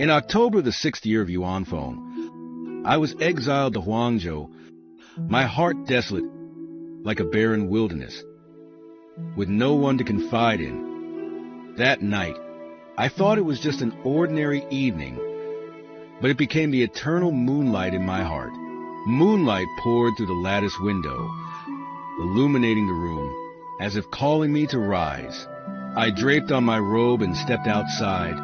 In October, the sixth year of Yuan Feng, I was exiled to Huangzhou, my heart desolate like a barren wilderness, with no one to confide in. That night, I thought it was just an ordinary evening, but it became the eternal moonlight in my heart. Moonlight poured through the lattice window, illuminating the room, as if calling me to rise. I draped on my robe and stepped outside,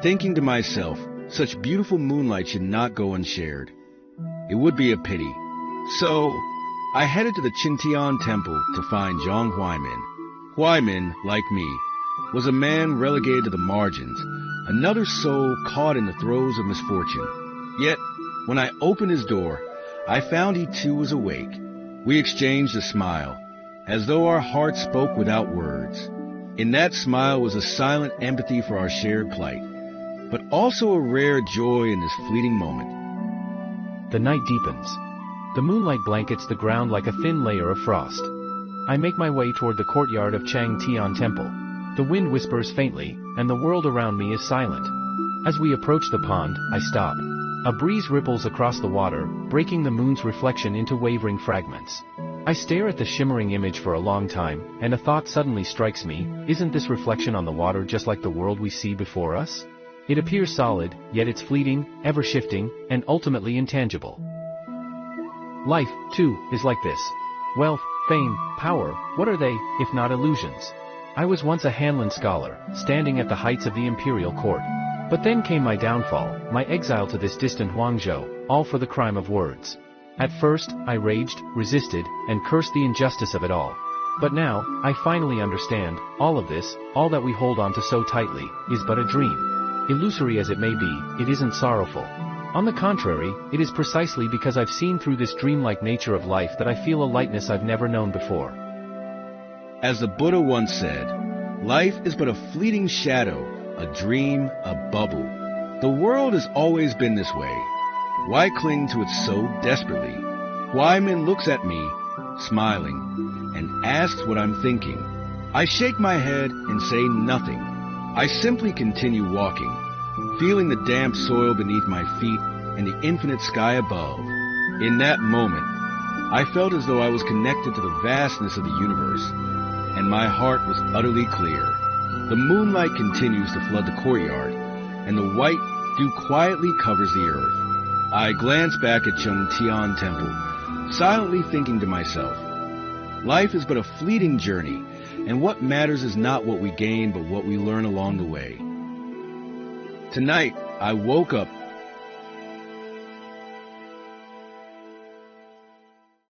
thinking to myself, such beautiful moonlight should not go unshared. It would be a pity. So, I headed to the Qintian temple to find Zhang Huaimin. Huaimin, like me, was a man relegated to the margins, another soul caught in the throes of misfortune. Yet, when I opened his door, I found he too was awake. We exchanged a smile, as though our hearts spoke without words. In that smile was a silent empathy for our shared plight, but also a rare joy in this fleeting moment. The night deepens. The moonlight blankets the ground like a thin layer of frost. I make my way toward the courtyard of Changtian Temple. The wind whispers faintly, and the world around me is silent. As we approach the pond, I stop. A breeze ripples across the water, breaking the moon's reflection into wavering fragments. I stare at the shimmering image for a long time, and a thought suddenly strikes me: isn't this reflection on the water just like the world we see before us? It appears solid, yet it's fleeting, ever-shifting, and ultimately intangible. Life, too, is like this. Wealth, fame, power, what are they, if not illusions? I was once a Hanlon scholar, standing at the heights of the imperial court. But then came my downfall, my exile to this distant Huangzhou, all for the crime of words. At first, I raged, resisted, and cursed the injustice of it all. But now, I finally understand, all of this, all that we hold on to so tightly, is but a dream. Illusory as it may be, it isn't sorrowful. On the contrary, it is precisely because I've seen through this dreamlike nature of life that I feel a lightness I've never known before. As the Buddha once said, life is but a fleeting shadow, a dream, a bubble. The world has always been this way. Why cling to it so desperately? Huaimin looks at me, smiling, and asks what I'm thinking. I shake my head and say nothing. I simply continue walking, feeling the damp soil beneath my feet and the infinite sky above. In that moment, I felt as though I was connected to the vastness of the universe, and my heart was utterly clear. The moonlight continues to flood the courtyard, and the white dew quietly covers the earth. I glance back at Changtian Temple, silently thinking to myself, life is but a fleeting journey, and what matters is not what we gain, but what we learn along the way. Tonight, I woke up